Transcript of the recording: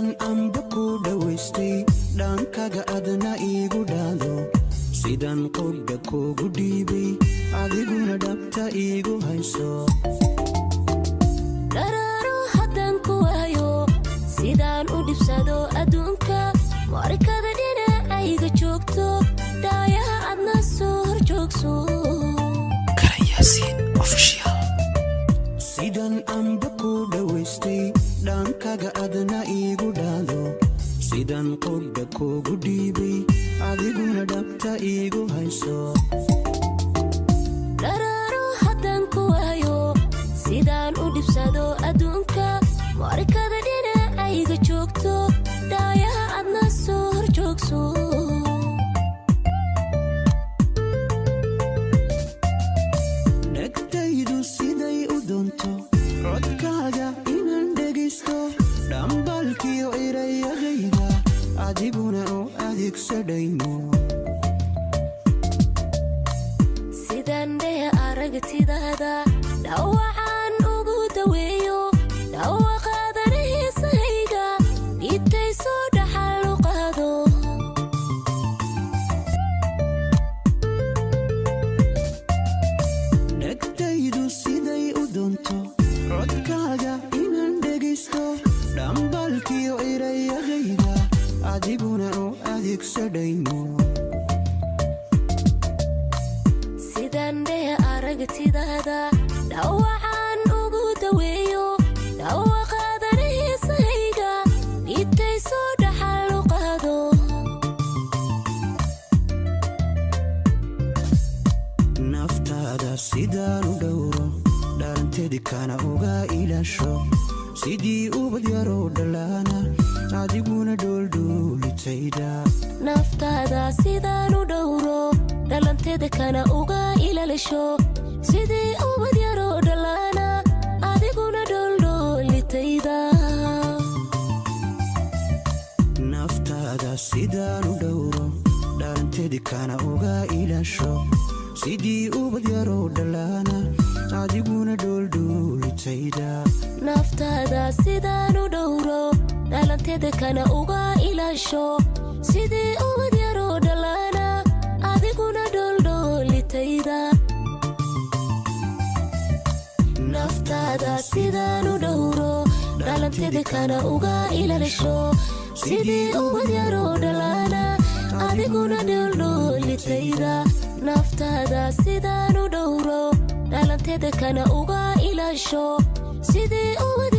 sidan amba ku dhawaystay dhankaaga adna iigu dhaado sidan qodha kugu dhiibay adiguna dhabta iigu hayso daraaro haddaan ku waayo sidaan u dhibsado adduunka markada dhinacayga joogto dhaayaha adna soo hor joogso Yasin official sidan amba ku dhawaystay dhankaaga adna iigu dhaado sidan qodha kugu dhiibay adiguna dhabta iigu hayso daraaro haddaan ku waayo sidaan u dhibsado adduunka markada dhinacayga joogto dhaayaha adna soo hor joogso dhegtaydu siday u doonto codkaaga inaan dhegaysto dhambalkiyo erayadayda adiguna u adeegsadhayno sidaan dhehe aragtidaada dhawacaan ugu daweeyo dhawaqaadana heesahayga dhiibtay soo dhaxal u qaado dhegtaydu siday u doonto codkaaga inaan dhegaysto dhambalkiyo erayadayda adiguna u adeegsadhayno sidaan dhehe aragtidaada dhawacaan ugu daweeyo dhawaqaadana heesahayga dhiibtay soo dhaxal u qaado naftaada sidaan u dhowro dhalanteedi kana uga ilaasho sidii ubad yaroo dhalaana adiguna dhooldhoolitayda naftaada sidaan u dhowro dhalanteeda kana uga ilaalisho sidii ubad yaroo dhalaana adiguna dhooldhoolitayda naftaada sidaan u dhowro dhalanteedi kana uga ilaasho sidii ubad yaroo dhalaana adiguna dhooldhoolitayda naftaada sidaan u dhowro dhalanteeda kana uga ilaasho sidii ubad yaroo dhalaana adiguna dhooldhoolitayda naftaada sidaan u dhowro dhalanteeda kana uga ilaalisho sidii ubad yaroo dhalaana adiguna dhooldhoolitayda naftaada sidaan u dhowro dhalanteeda kana uga ilaasho sidii ubad